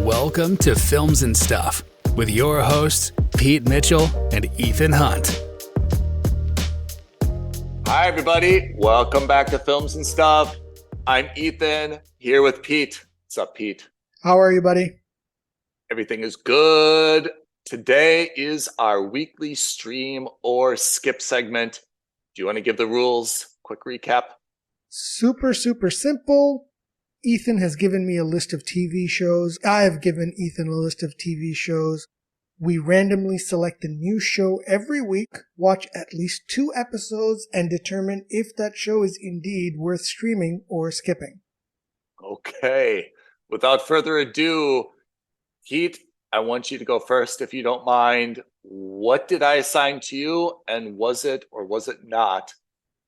Welcome to Films and Stuff with your hosts, Pete Mitchell and Ethan Hunt. Hi, everybody. Welcome back to Films and Stuff. I'm Ethan, here with Pete. What's up, Pete? How are you, buddy? Everything is good. Today is our weekly stream or skip segment. Do you want to give the rules? Quick recap. Super simple. Ethan has given me a list of TV shows. I have given Ethan a list of TV shows. We randomly select a new show every week, watch at least 2 episodes, and determine if that show is indeed worth streaming or skipping. Okay. Without further ado, Pete, I want you to go first if you don't mind. What did I assign to you, and was it or was it not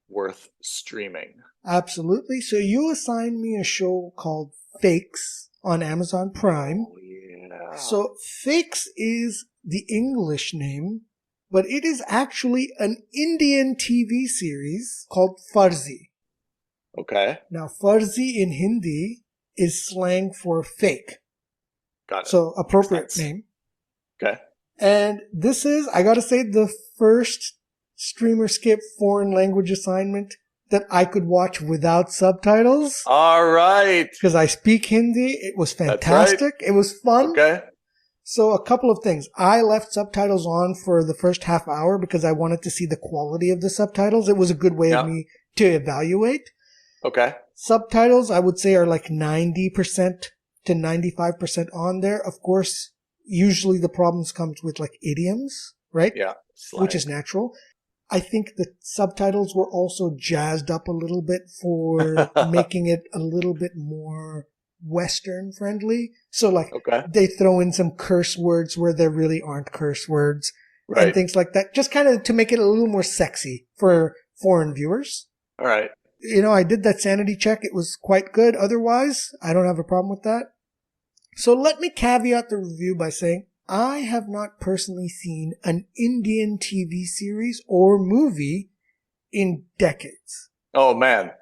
worth streaming? Absolutely. So you assigned me a show called Fakes on Amazon Prime. Oh, yeah. So Fakes is the English name, but it is actually an Indian TV series called Farzi. Okay. Now, Farzi in Hindi is slang for fake. Got it. So appropriate name. Okay. And this is, I gotta say, the first streamer skip foreign language assignment that I could watch without subtitles. All right. Because I speak Hindi. It was fantastic. Right. It was fun. Okay. So a couple of things. I left subtitles on for the first half hour because I wanted to see the quality of the subtitles. It was a good way of me to evaluate. Okay. Subtitles, I would say, are like 90% to 95% on there. Of course, usually the problems comes with like idioms, right? Yeah. Which is natural. I think the subtitles were also jazzed up a little bit for making it a little bit more Western friendly. So like they throw in some curse words where there really aren't curse words and things like that. Just kind of to make it a little more sexy for foreign viewers. All right. You know, I did that sanity check. It was quite good. Otherwise, I don't have a problem with that. So let me caveat the review by saying I have not personally seen an Indian TV series or movie in decades. Oh, man.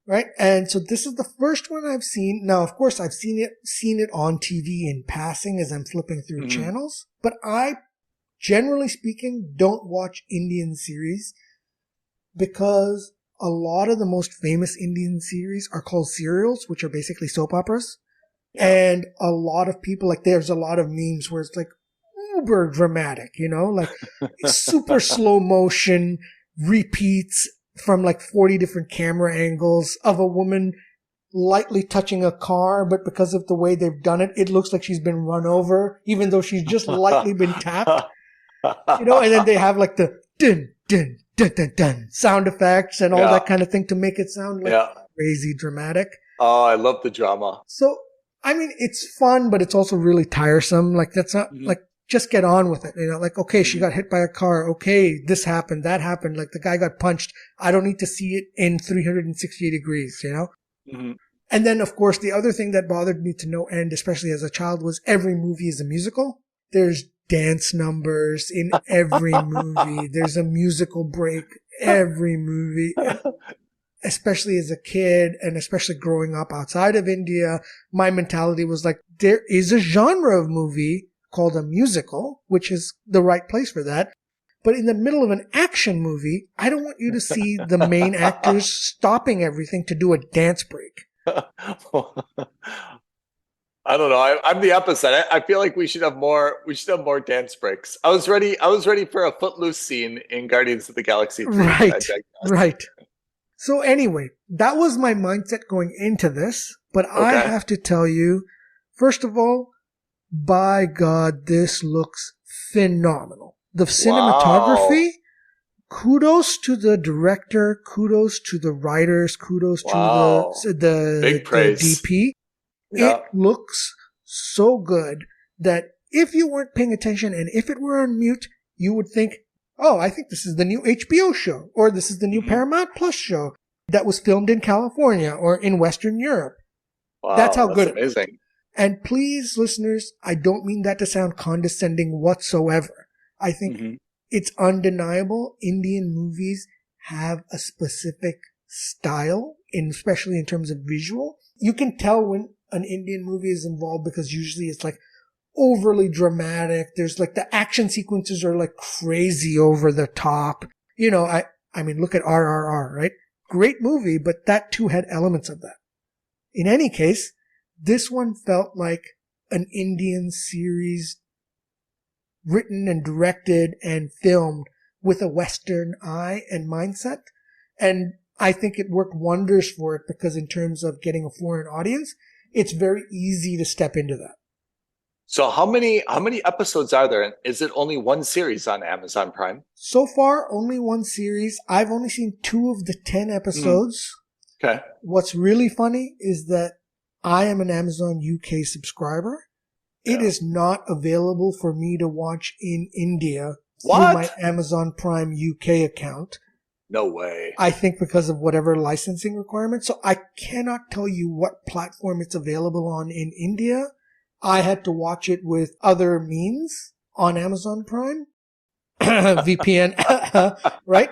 Right? And so this is the first one I've seen. Now, of course, I've seen it on TV in passing as I'm flipping through channels. But I, generally speaking, don't watch Indian series because a lot of the most famous Indian series are called serials, which are basically soap operas. Yeah. And a lot of people, like there's a lot of memes where it's like uber dramatic, you know, like super slow motion repeats from like 40 different camera angles of a woman lightly touching a car, but because of the way they've done it, it looks like she's been run over, even though she's just lightly been tapped, you know, and then they have like the dun, dun, dun, dun, dun sound effects and all that kind of thing to make it sound like crazy dramatic. Oh, I love the drama. So, I mean, it's fun, but it's also really tiresome. Like, that's not, like, just get on with it. You know, like, okay, she got hit by a car. Okay, this happened, that happened. Like, the guy got punched. I don't need to see it in 360 degrees, you know? Mm-hmm. And then, of course, the other thing that bothered me to no end, especially as a child, was every movie is a musical. There's dance numbers in every movie. There's a musical break every movie. Especially as a kid and especially growing up outside of India, my mentality was like, there is a genre of movie called a musical, which is the right place for that. But in the middle of an action movie, I don't want you to see the main actors stopping everything to do a dance break. I don't know. I'm the opposite. I feel like we should have more dance breaks. I was ready for a Footloose scene in Guardians of the Galaxy 3. Right. So anyway, that was my mindset going into this, but I have to tell you, first of all, by God, this looks phenomenal. The cinematography, kudos to the director, kudos to the writers, kudos to the DP. Yeah. It looks so good that if you weren't paying attention and if it were on mute, you would think, oh, I think this is the new HBO show, or this is the new Paramount Plus show that was filmed in California or in Western Europe. Wow, that's how good it is. Amazing. And please, listeners, I don't mean that to sound condescending whatsoever. I think it's undeniable Indian movies have a specific style, especially in terms of visual. You can tell when an Indian movie is involved because usually it's like overly dramatic. There's like the action sequences are like crazy over the top. You know, I mean, look at RRR, right? Great movie, but that too had elements of that. In any case, this one felt like an Indian series written and directed and filmed with a Western eye and mindset. And I think it worked wonders for it because in terms of getting a foreign audience, it's very easy to step into that. So how many episodes are there? And is it only one series on Amazon Prime? So far, only one series. I've only seen 2 of the 10 episodes. Okay. What's really funny is that I am an Amazon UK subscriber. It is not available for me to watch in India through my Amazon Prime UK account. No way. I think because of whatever licensing requirements. So I cannot tell you what platform it's available on in India. I had to watch it with other means on Amazon Prime. VPN, right?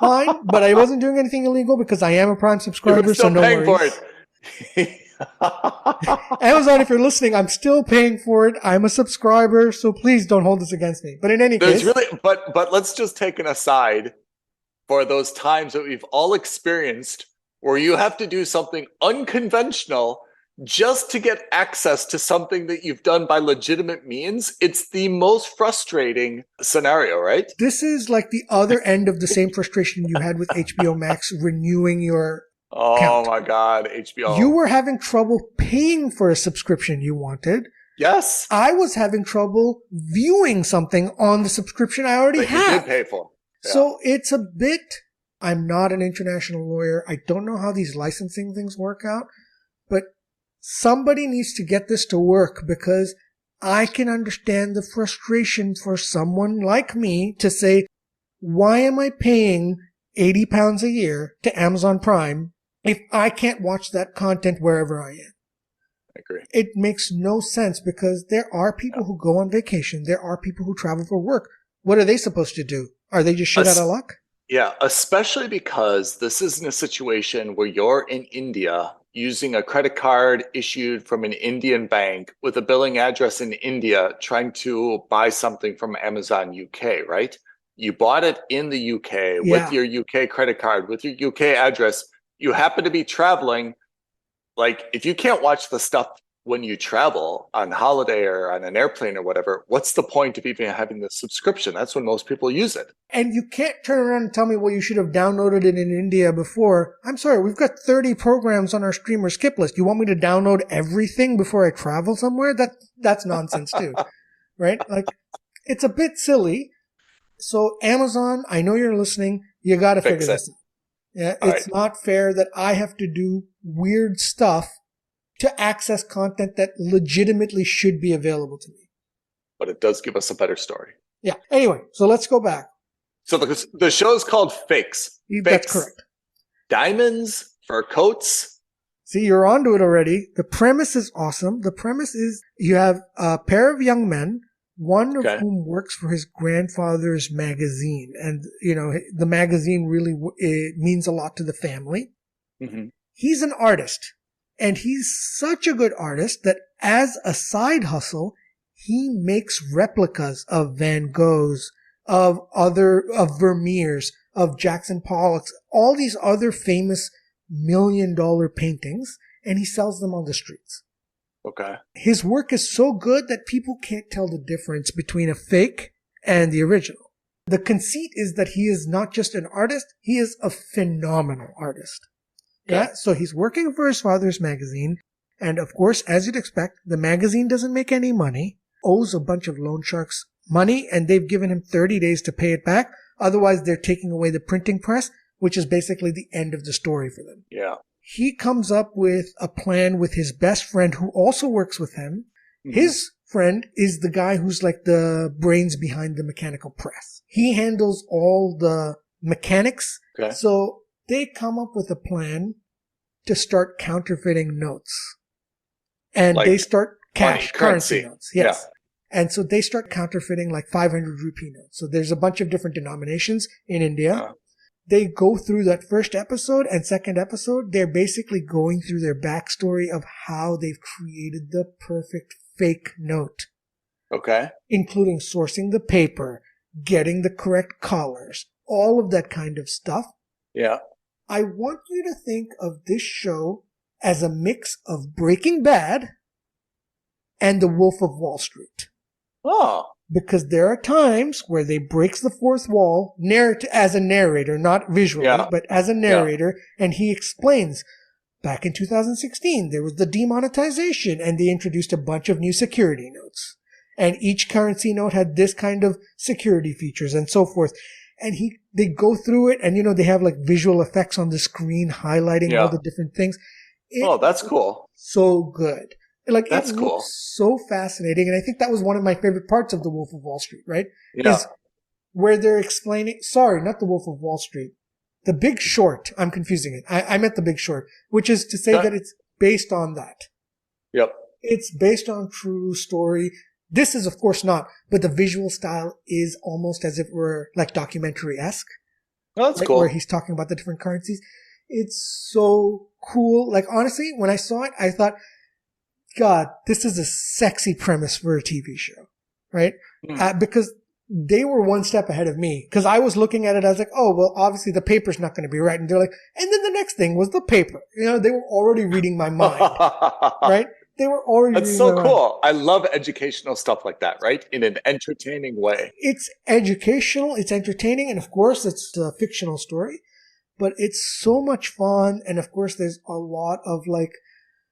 Fine, but I wasn't doing anything illegal because I am a Prime subscriber, You're still so no paying worries. for it. Amazon, if you're listening, I'm still paying for it. I'm a subscriber, so please don't hold this against me. But in any case, but let's just take an aside for those times that we've all experienced where you have to do something unconventional just to get access to something that you've done by legitimate means. It's the most frustrating scenario, right? This is like the other end of the same frustration you had with HBO Max renewing your account. My God, HBO. You were having trouble paying for a subscription you wanted. Yes. I was having trouble viewing something on the subscription I already had. You did pay for. Yeah. So it's a bit, I'm not an international lawyer. I don't know how these licensing things work out, but somebody needs to get this to work because I can understand the frustration for someone like me to say, why am I paying £80 a year to Amazon Prime if I can't watch that content wherever I am? I agree. It makes no sense because there are people who go on vacation. There are people who travel for work. What are they supposed to do? Are they just shit out of luck? Yeah, especially because this isn't a situation where you're in India using a credit card issued from an Indian bank with a billing address in India trying to buy something from Amazon UK, right? You bought it in the UK with your UK credit card, with your UK address. You happen to be traveling. Like, if you can't watch the stuff when you travel on holiday or on an airplane or whatever, what's the point of even having the subscription? That's when most people use it. And you can't turn around and tell me, well, you should have downloaded it in India before. I'm sorry, we've got 30 programs on our streamer skip list. You want me to download everything before I travel somewhere? That's nonsense too, right? Like, it's a bit silly. So Amazon, I know you're listening. You got to figure this out. Yeah, it's not fair that I have to do weird stuff to access content that legitimately should be available to me. But it does give us a better story. Yeah. Anyway, so let's go back. So the show is called Fakes. That's correct. Diamonds, fur coats. See, you're onto it already. The premise is awesome. The premise is you have a pair of young men, one of whom works for his grandfather's magazine. And, you know, the magazine really means a lot to the family. Mm-hmm. He's an artist. And he's such a good artist that as a side hustle, he makes replicas of Van Goghs, of Vermeers, of Jackson Pollock's, all these other famous $1 million paintings, and he sells them on the streets. Okay. His work is so good that people can't tell the difference between a fake and the original. The conceit is that he is not just an artist, he is a phenomenal artist. Yeah, so he's working for his father's magazine, and of course, as you'd expect, the magazine doesn't make any money, owes a bunch of loan sharks money, and they've given him 30 days to pay it back. Otherwise, they're taking away the printing press, which is basically the end of the story for them. Yeah. He comes up with a plan with his best friend who also works with him. Mm-hmm. His friend is the guy who's like the brains behind the mechanical press. He handles all the mechanics. Okay. So they come up with a plan to start counterfeiting notes. And they start currency notes. Yes. Yeah. And so they start counterfeiting like 500 rupee notes. So there's a bunch of different denominations in India. They go through that first episode and second episode. They're basically going through their backstory of how they've created the perfect fake note, Okay. including sourcing the paper, getting the correct colors, all of that kind of stuff. Yeah. I want you to think of this show as a mix of Breaking Bad and The Wolf of Wall Street. Oh. Because there are times where they breaks the fourth wall as a narrator, not visually, but as a narrator, and he explains, back in 2016, there was the demonetization, and they introduced a bunch of new security notes. And each currency note had this kind of security features and so forth. And they go through it, and they have like visual effects on the screen highlighting all the different things. That's cool. So good. That's cool. Looks so fascinating. And I think that was one of my favorite parts of The Wolf of Wall Street, right? Yeah. Is where they're explaining, sorry, not The Wolf of Wall Street. The Big Short. I'm confusing it. I meant The Big Short, which is to say that it's based on that. Yep. It's based on true story. This is, of course, not, but the visual style is almost as if it were like documentary-esque. Oh, that's cool. Where he's talking about the different currencies. It's so cool. Like, honestly, when I saw it, I thought, God, this is a sexy premise for a TV show, right? Because they were one step ahead of me. Because I was looking at it, I was like, oh, well, obviously the paper's not going to be right. And they're like, and then the next thing was the paper. They were already reading my mind, right? They were already That's so cool. I love educational stuff like that, right? In an entertaining way. It's educational, it's entertaining, and of course it's a fictional story, but it's so much fun. And of course there's a lot of like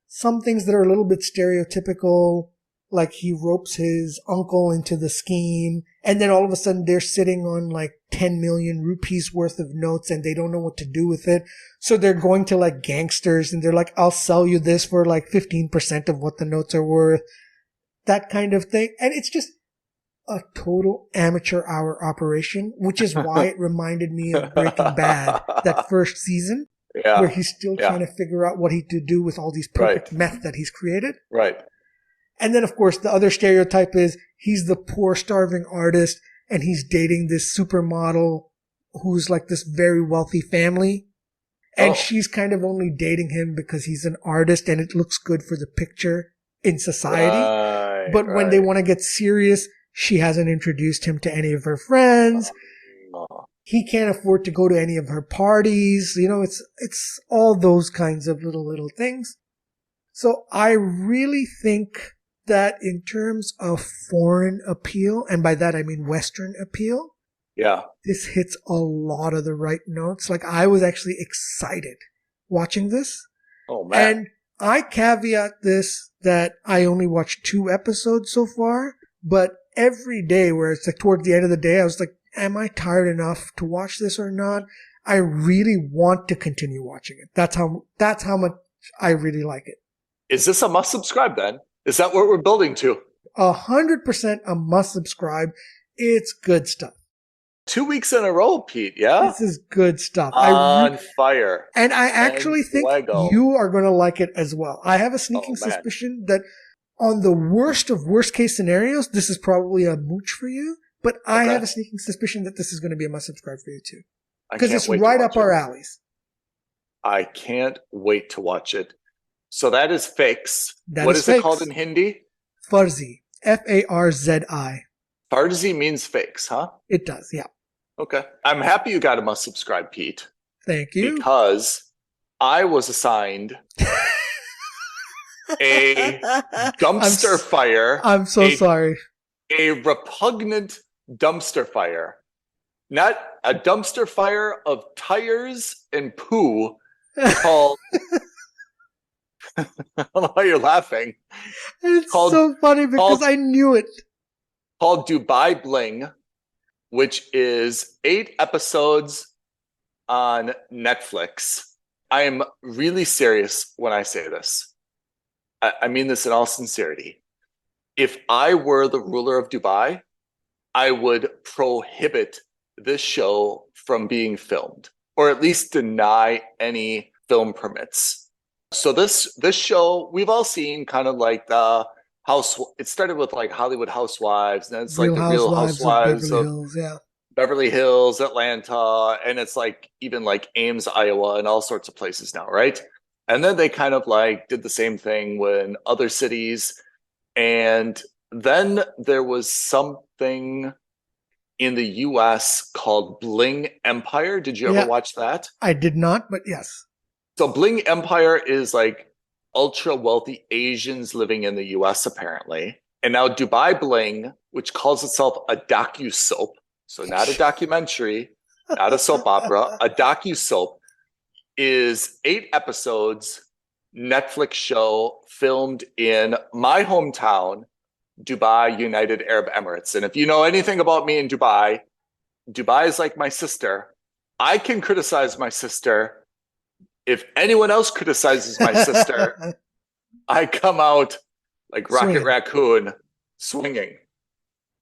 some things that are a little bit stereotypical, like he ropes his uncle into the scheme, and then all of a sudden they're sitting on like 10 million rupees worth of notes and they don't know what to do with it. So they're going to like gangsters and they're like, I'll sell you this for like 15% of what the notes are worth. That kind of thing. And it's just a total amateur hour operation, which is why it reminded me of Breaking Bad, that first season, where he's still trying to figure out what he to do with all these perfect meth that he's created. Right. And then, of course, the other stereotype is he's the poor, starving artist, and he's dating this supermodel who's like this very wealthy family. And she's kind of only dating him because he's an artist and it looks good for the picture in society. But when they want to get serious, she hasn't introduced him to any of her friends. He can't afford to go to any of her parties. It's all those kinds of little things. So I really think that in terms of foreign appeal, and by that I mean Western appeal, this hits a lot of the right notes. Like, I was actually excited watching this. Oh, man. And I caveat this that I only watched 2 episodes so far, but every day where it's like towards the end of the day, I was like, am I tired enough to watch this or not? I really want to continue watching it. That's how much I really like it. Is this a must subscribe then? Is that what we're building to? 100% a must subscribe. It's good stuff. 2 weeks in a row, Pete. Yeah. This is good stuff. On fire. And I actually think you are going to like it as well. I have a sneaking suspicion that on the worst of worst case scenarios, this is probably a mooch for you. But I have a sneaking suspicion that this is going to be a must subscribe for you too. Because it's right up our alleys. I can't wait to watch it. So that is Fakes. What is it called in Hindi? Farzi. Farzi. Farzi means fakes, huh? It does, yeah. Okay. I'm happy you got a must subscribe, Pete. Thank you. Because I was assigned a dumpster fire. I'm so sorry. A repugnant dumpster fire. Not a dumpster fire of tires and poo called... I don't know why you're laughing. It's so funny because I knew it. Called Dubai Bling, which is 8 episodes on Netflix. I am really serious when I say this. I mean this in all sincerity. If I were the ruler of Dubai, I would prohibit this show from being filmed, or at least deny any film permits. So this show, we've all seen kind of like the house. It started with like Hollywood Housewives, and it's like the Real Housewives of Beverly Hills, Atlanta, and it's like even like Ames, Iowa, and all sorts of places now, right? And then they kind of like did the same thing when other cities, And then there was something in the US called Bling Empire. Did you ever watch that? I did not, but yes. So Bling Empire is like ultra wealthy Asians living in the US apparently. And now Dubai Bling, which calls itself a docu-soap, so not a documentary, not a soap opera, a docu-soap, is 8 episodes, Netflix show filmed in my hometown, Dubai, United Arab Emirates. And if you know anything about me in Dubai, Dubai is like my sister. I can criticize my sister. If anyone else criticizes my sister, I come out like Rocket Raccoon swinging.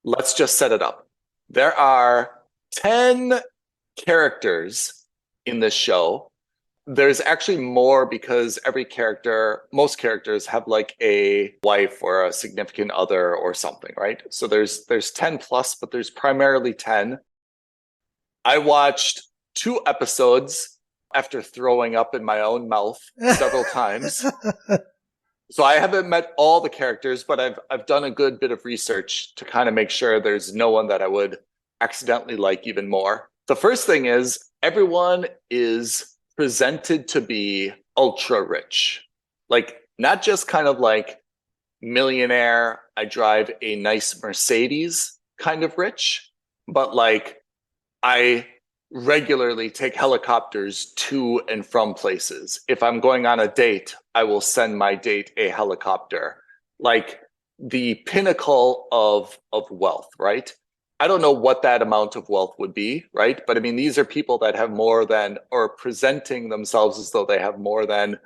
Let's just set it up. There are 10 characters in this show. There's actually more because most characters have like a wife or a significant other or something, right? So there's 10 plus, but there's primarily 10. I watched 2 episodes after throwing up in my own mouth several times. So I haven't met all the characters, but I've done a good bit of research to kind of make sure there's no one that I would accidentally like even more. The first thing is everyone is presented to be ultra rich, like not just kind of like millionaire, I drive a nice Mercedes kind of rich, but like I regularly take helicopters to and from places. If I'm going on a date, I will send my date a helicopter, like the pinnacle of wealth, right? I don't know what that amount of wealth would be, right? But I mean, these are people that have more than, or presenting themselves as though they have more than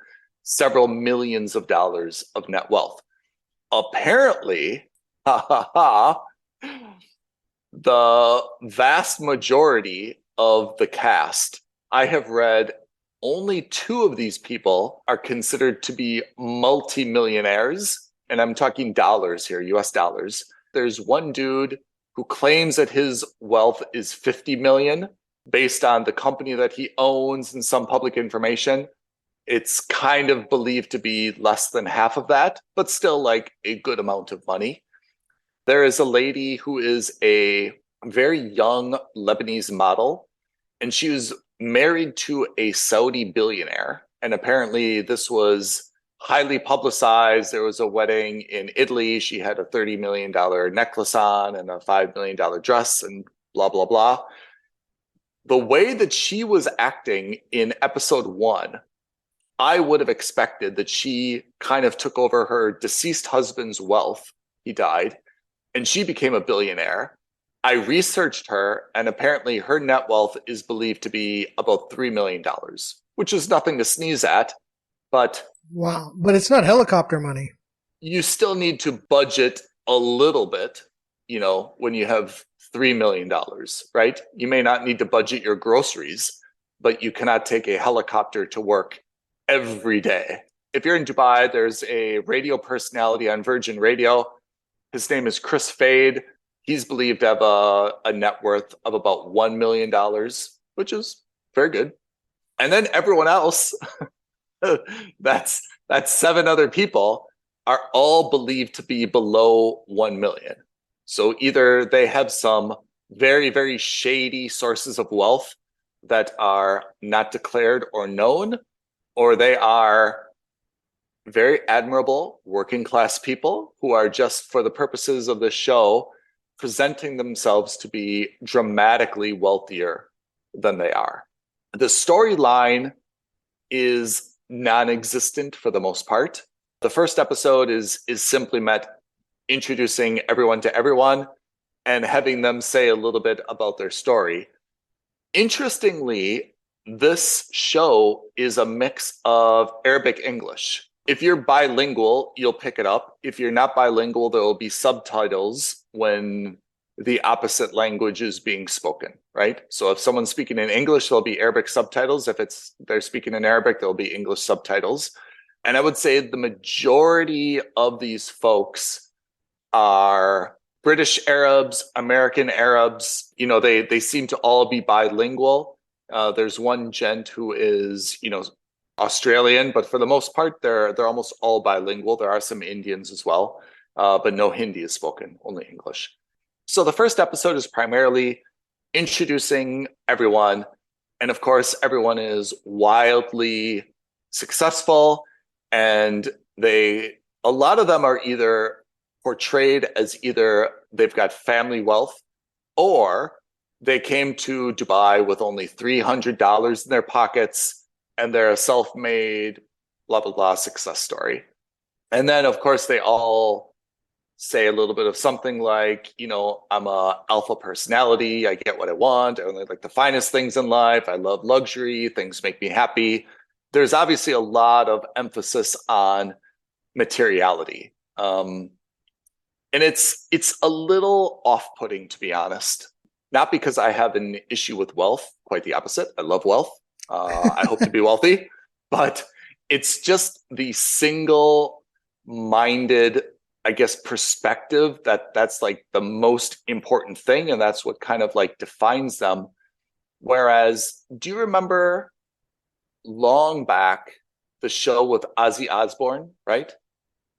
several millions of dollars of net wealth. Apparently, the vast majority of the cast, I have read only 2 of these people are considered to be multimillionaires. And I'm talking dollars here, US dollars. There's one dude who claims that his wealth is 50 million based on the company that he owns and some public information. It's kind of believed to be less than half of that, but still like a good amount of money. There is a lady who is a very young Lebanese model, and she was married to a Saudi billionaire. And apparently this was highly publicized. There was a wedding in Italy. She had a $30 million necklace on and a $5 million dress and blah, blah, blah. The way that she was acting in episode 1, I would have expected that she kind of took over her deceased husband's wealth. He died, and she became a billionaire. I researched her, and apparently her net wealth is believed to be about $3 million, which is nothing to sneeze at. But wow, but it's not helicopter money. You still need to budget a little bit, when you have $3 million, right? You may not need to budget your groceries, but you cannot take a helicopter to work every day. If you're in Dubai, there's a radio personality on Virgin Radio. His name is Chris Fade. He's believed to have a net worth of about $1 million, which is very good. And then everyone else, that's 7 other people, are all believed to be below 1 million. So either they have some very, very shady sources of wealth that are not declared or known, or they are very admirable working class people who are just for the purposes of the show presenting themselves to be dramatically wealthier than they are. The storyline is non-existent for the most part. The first episode is simply met introducing everyone to everyone and having them say a little bit about their story. Interestingly, this show is a mix of Arabic English. If you're bilingual, you'll pick it up. If you're not bilingual, there will be subtitles when the opposite language is being spoken, right? So if someone's speaking in English, there'll be Arabic subtitles. If they're speaking in Arabic, there'll be English subtitles. And I would say the majority of these folks are British Arabs, American Arabs. They seem to all be bilingual. There's one gent who is, Australian, but for the most part, they're almost all bilingual. There are some Indians as well. but no Hindi is spoken, only English. So the first episode is primarily introducing everyone. And of course, everyone is wildly successful, and a lot of them are either portrayed as either they've got family wealth or they came to Dubai with only $300 in their pockets and they're a self-made blah, blah, blah success story. And then, of course, they all say a little bit of something like, I'm a alpha personality. I get what I want. I only like the finest things in life. I love luxury. Things make me happy. There's obviously a lot of emphasis on materiality. And it's a little off-putting, to be honest. Not because I have an issue with wealth, quite the opposite. I love wealth. I hope to be wealthy, but it's just the single-minded, I guess, perspective that's like the most important thing, and that's what kind of like defines them. Whereas, do you remember long back the show with Ozzy Osbourne, right?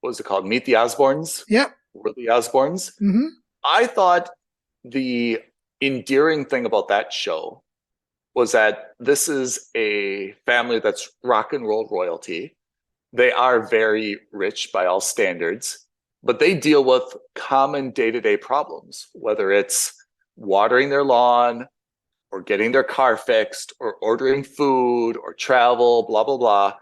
What was it called? Meet the Osbournes? Yeah. Were the Osbournes? Mm-hmm. I thought the endearing thing about that show was that this is a family that's rock and roll royalty. They are very rich by all standards, but they deal with common day-to-day problems, whether it's watering their lawn or getting their car fixed or ordering food or travel, blah, blah, blah.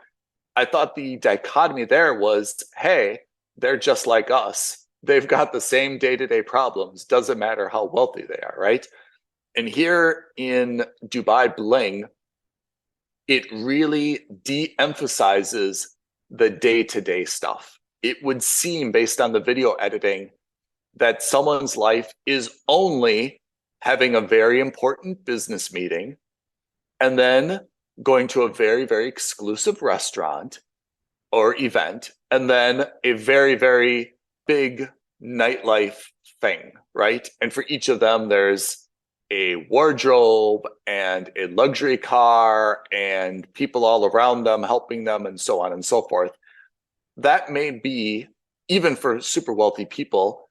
I thought the dichotomy there was, hey, they're just like us. They've got the same day-to-day problems. Doesn't matter how wealthy they are, right? And here in Dubai Bling, it really de-emphasizes the day-to-day stuff. It would seem, based on the video editing, that someone's life is only having a very important business meeting and then going to a very, very exclusive restaurant or event, and then a very, very big nightlife thing, right? And for each of them, there's a wardrobe and a luxury car and people all around them helping them and so on and so forth. That may be, even for super wealthy people,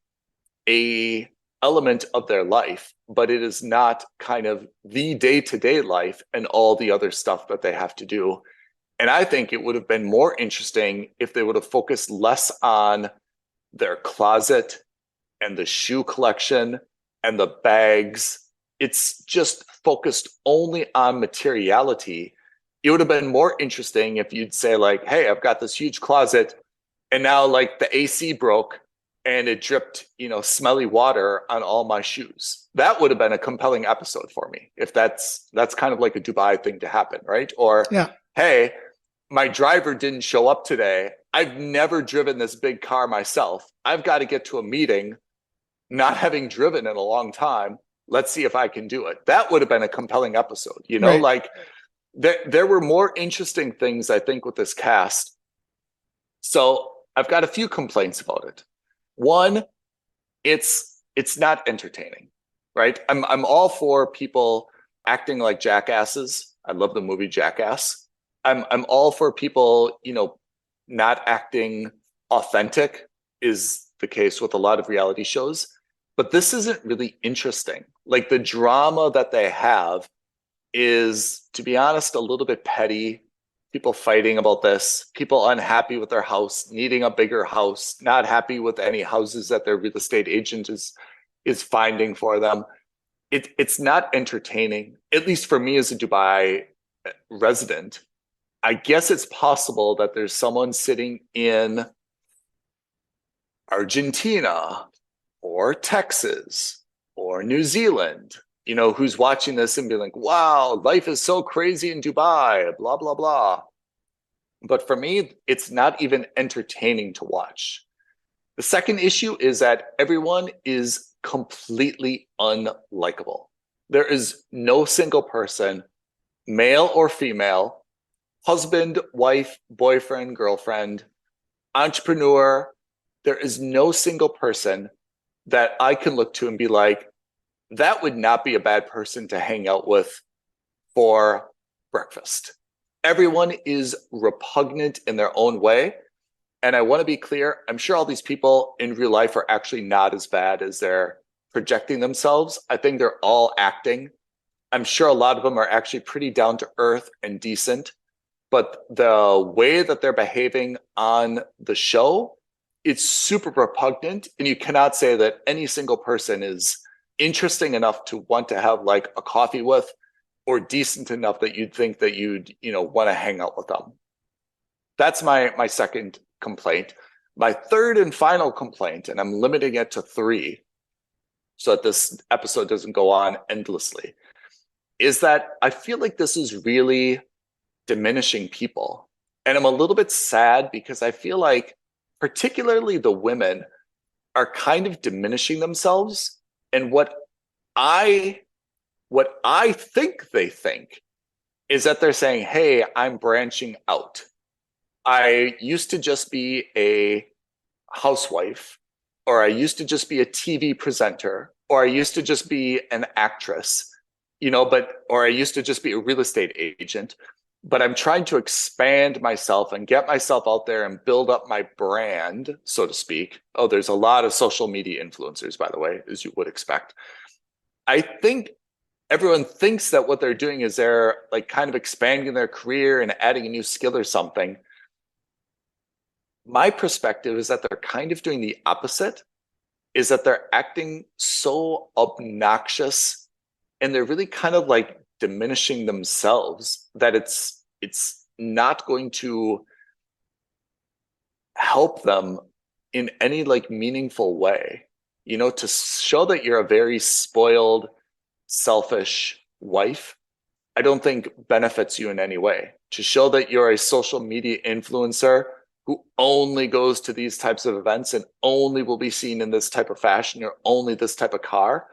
a element of their life, but it is not kind of the day-to-day life and all the other stuff that they have to do. And I think it would have been more interesting if they would have focused less on their closet and the shoe collection and the bags. It's just focused only on materiality. It would have been more interesting if you'd say like, hey, I've got this huge closet and now like the AC broke and it dripped, smelly water on all my shoes. That would have been a compelling episode for me, if that's kind of like a Dubai thing to happen, right? Or, yeah, hey, my driver didn't show up today. I've never driven this big car myself. I've got to get to a meeting, not having driven in a long time. Let's see if I can do it. That would have been a compelling episode, Right. Like there were more interesting things, I think, with this cast. So I've got a few complaints about it. One, it's not entertaining, right? I'm all for people acting like jackasses. I love the movie Jackass. I'm all for people, not acting authentic, is the case with a lot of reality shows. But this isn't really interesting. Like the drama that they have is, to be honest, a little bit petty. People fighting about this, people unhappy with their house, needing a bigger house, not happy with any houses that their real estate agent is finding for them. It's not entertaining, at least for me as a Dubai resident. I guess it's possible that there's someone sitting in Argentina or Texas or New Zealand, who's watching this and being like, wow, life is so crazy in Dubai, blah, blah, blah. But for me, it's not even entertaining to watch. The second issue is that everyone is completely unlikable. There is no single person, male or female, husband, wife, boyfriend, girlfriend, entrepreneur. There is no single person that I can look to and be like, that would not be a bad person to hang out with for breakfast. Everyone is repugnant in their own way. And I want to be clear, I'm sure all these people in real life are actually not as bad as they're projecting themselves. I think they're all acting. I'm sure a lot of them are actually pretty down to earth and decent, but the way that they're behaving on the show, it's super repugnant. And you cannot say that any single person is interesting enough to want to have like a coffee with, or decent enough that you'd think that you'd, want to hang out with them. That's my second complaint. My third and final complaint, and I'm limiting it to 3 so that this episode doesn't go on endlessly, is that I feel like this is really diminishing people. And I'm a little bit sad because I feel like particularly the women are kind of diminishing themselves. And what I think they think is that they're saying, hey, I'm branching out. I used to just be a housewife, or I used to just be a TV presenter, or I used to just be an actress, or I used to just be a real estate agent. But I'm trying to expand myself and get myself out there and build up my brand, so to speak. Oh, there's a lot of social media influencers, by the way, as you would expect. I think everyone thinks that what they're doing is they're like kind of expanding their career and adding a new skill or something. My perspective is that they're kind of doing the opposite, is that they're acting so obnoxious and they're really kind of like diminishing themselves that it's not going to help them in any like meaningful way. To show that you're a very spoiled, selfish wife, I don't think benefits you in any way. To show that you're a social media influencer who only goes to these types of events and only will be seen in this type of fashion or only this type of car,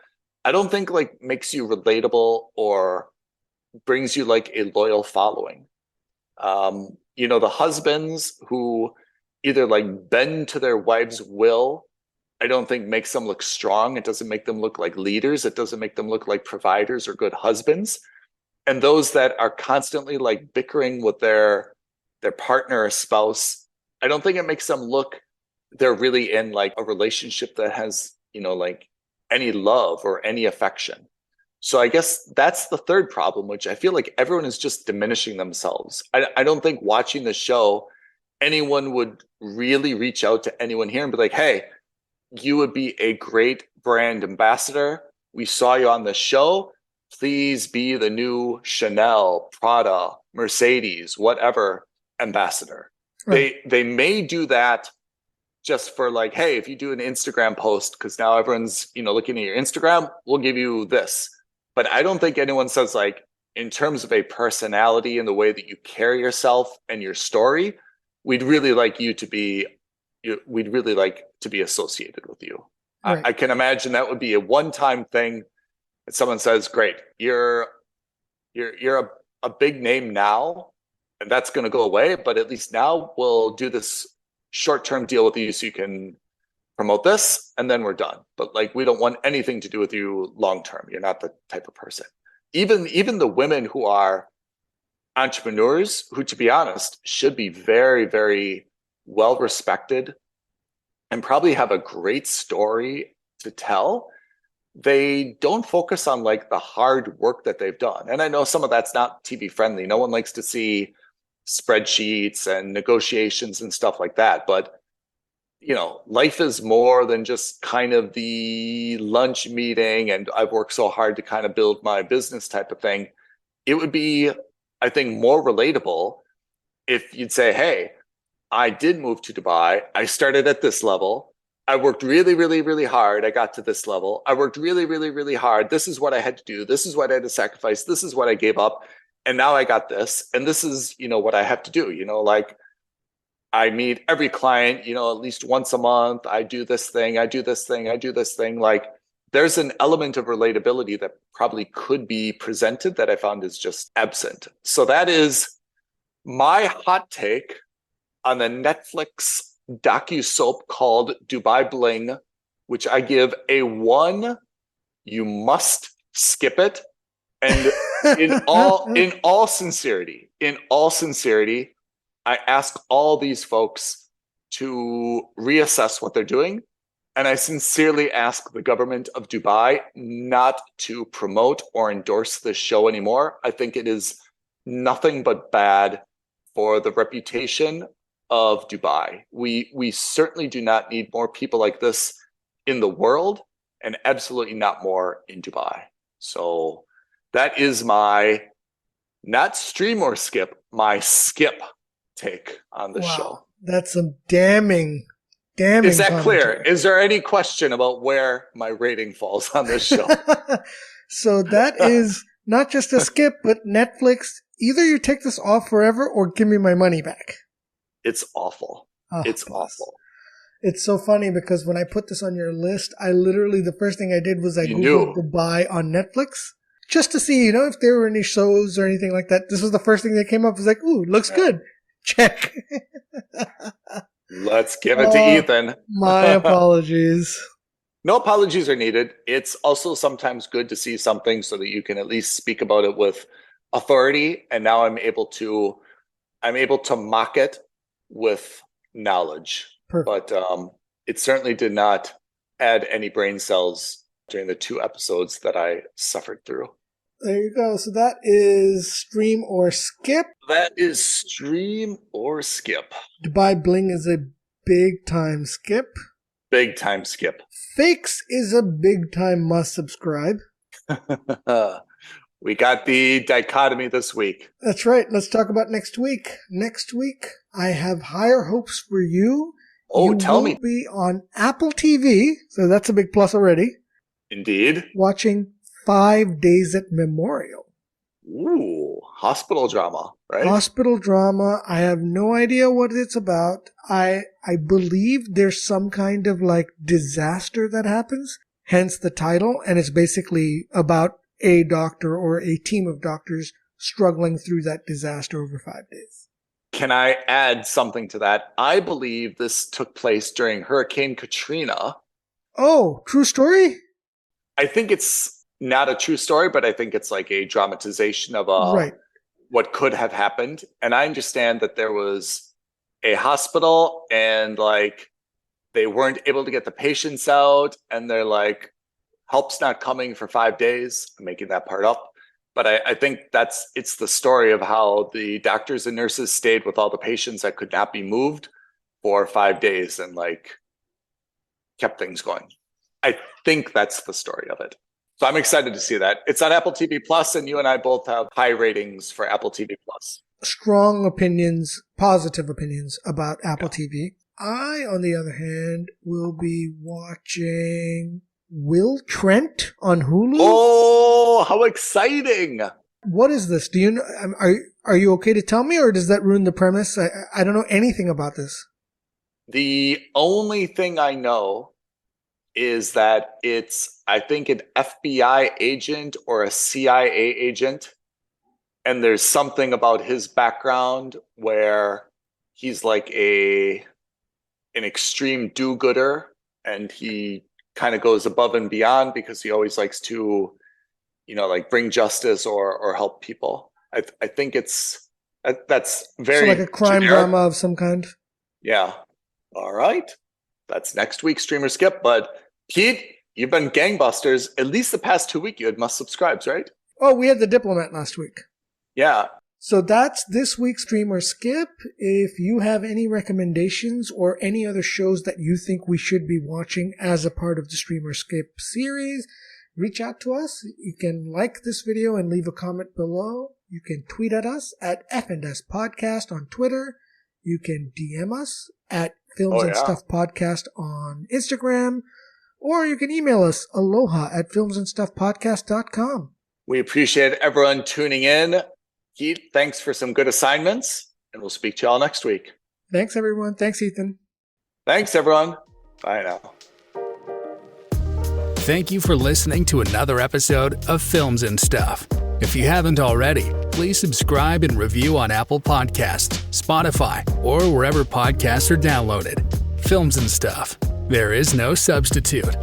I don't think like makes you relatable or brings you like a loyal following. The husbands who either like bend to their wives' will, I don't think makes them look strong. It doesn't make them look like leaders. It doesn't make them look like providers or good husbands. And those that are constantly like bickering with their partner or spouse, I don't think it makes them look they're really in like a relationship that has, like any love or any affection. So I guess that's the third problem, which I feel like everyone is just diminishing themselves. I don't think watching the show, anyone would really reach out to anyone here and be like, hey, you would be a great brand ambassador. We saw you on the show. Please be the new Chanel, Prada, Mercedes, whatever ambassador. Right. They may do that just for like, hey, if you do an Instagram post, because now everyone's, looking at your Instagram, we'll give you this. But I don't think anyone says like, in terms of a personality and the way that you carry yourself and your story, we'd really like to be associated with you. Right. I can imagine that would be a one-time thing. And someone says, great, you're a big name now, and that's going to go away. But at least now we'll do this short-term deal with you so you can promote this, and then we're done. But like, we don't want anything to do with you long-term. You're not the type of person. Even the women who are entrepreneurs, who, to be honest, should be very, very well respected and probably have a great story to tell, they don't focus on like the hard work that they've done. And I know some of that's not TV friendly. No one likes to see spreadsheets and negotiations and stuff like that. But, life is more than just kind of the lunch meeting and I've worked so hard to kind of build my business type of thing. It would be, I think, more relatable if you'd say, hey, I did move to Dubai. I started at this level. I worked really, really, really hard. I got to this level. I worked really, really, really hard. This is what I had to do. This is what I had to sacrifice. This is what I gave up. And now I got this. And this is, what I have to do. Like I meet every client, at least once a month. I do this thing. I do this thing. I do this thing. Like there's an element of relatability that probably could be presented that I found is just absent. So that is my hot take on the Netflix docu-soap called Dubai Bling, which I give a 1. You must skip it. And in all sincerity, I ask all these folks, to reassess what they're doing. And I sincerely ask the government of Dubai not to promote or endorse this show anymore. I think it is nothing but bad for the reputation of Dubai. We certainly do not need more people like this in the world, and absolutely not more in Dubai. So that is my, not stream or skip, my skip take on the show. That's some damning Is that commentary. clear? Is there any question about where my rating falls on this show? So that is not just a skip, but Netflix, either you take this off forever or give me my money back. It's awful. It's awful. It's so funny because when I put this on your list, I literally, the first thing I did was I Googled Dubai on Netflix just to see, if there were any shows or anything like that. This was the first thing that came up. I was like, ooh, looks good. Check. Let's give it to Ethan. My apologies. No apologies are needed. It's also sometimes good to see something so that you can at least speak about it with authority. And now I'm able to mock it with knowledge. Perfect. But it certainly did not add any brain cells during the 2 episodes that I suffered through. There you go. So that is stream or skip. That is stream or skip. Dubai Bling is a big time skip. Big time skip. Fakes is a big time must subscribe. We got the dichotomy this week. That's right. Let's talk about next week. Next week, I have higher hopes for you. Oh, tell me. You will be on Apple TV, so that's a big plus already. Indeed. Watching 5 Days at Memorial. Ooh, hospital drama, right? Hospital drama. I have no idea what it's about. I believe there's some kind of disaster that happens, hence the title, and it's basically about a doctor or a team of doctors struggling through that disaster over 5 days. Can I add something to that? I believe this took place during Hurricane Katrina. Oh, true story? I think it's not a true story, but I think it's like a dramatization of what could have happened. And I understand that there was a hospital and they weren't able to get the patients out, and they're like, help's not coming for 5 days. I'm making that part up. But I think it's the story of how the doctors and nurses stayed with all the patients that could not be moved for 5 days and kept things going. I think that's the story of it. So I'm excited to see that. It's on Apple TV Plus, and you and I both have high ratings for Apple TV Plus. Strong opinions, positive opinions about Apple TV. I, on the other hand, will be watching Will Trent on Hulu. Oh, how exciting! What is this? Do you know? Are you okay to tell me, or does that ruin the premise? I don't know anything about this. The only thing I know is that it's, I think, an FBI agent or a CIA agent. And there's something about his background where he's like an extreme do-gooder, and he kind of goes above and beyond because he always likes to, bring justice or help people. I think that's very, so like a crime drama of some kind. Yeah. All right. That's next week's Streamer Skip. But Pete, you've been gangbusters. At least the past 2 weeks, you had must subscribes, right? Oh, we had The Diplomat last week. Yeah. So that's this week's Streamer Skip. If you have any recommendations or any other shows that you think we should be watching as a part of the Streamer Skip series, reach out to us. You can like this video and leave a comment below. You can tweet at us at F&S Podcast on Twitter. You can DM us at Films and Stuff Podcast on Instagram. Or you can email us aloha@filmsandstuffpodcast.com. We appreciate everyone tuning in. Keith, thanks for some good assignments, and we'll speak to you all next week. Thanks, everyone. Thanks, Ethan. Thanks, everyone. Bye now. Thank you for listening to another episode of Films and Stuff. If you haven't already, please subscribe and review on Apple Podcasts, Spotify, or wherever podcasts are downloaded. Films and Stuff. There is no substitute.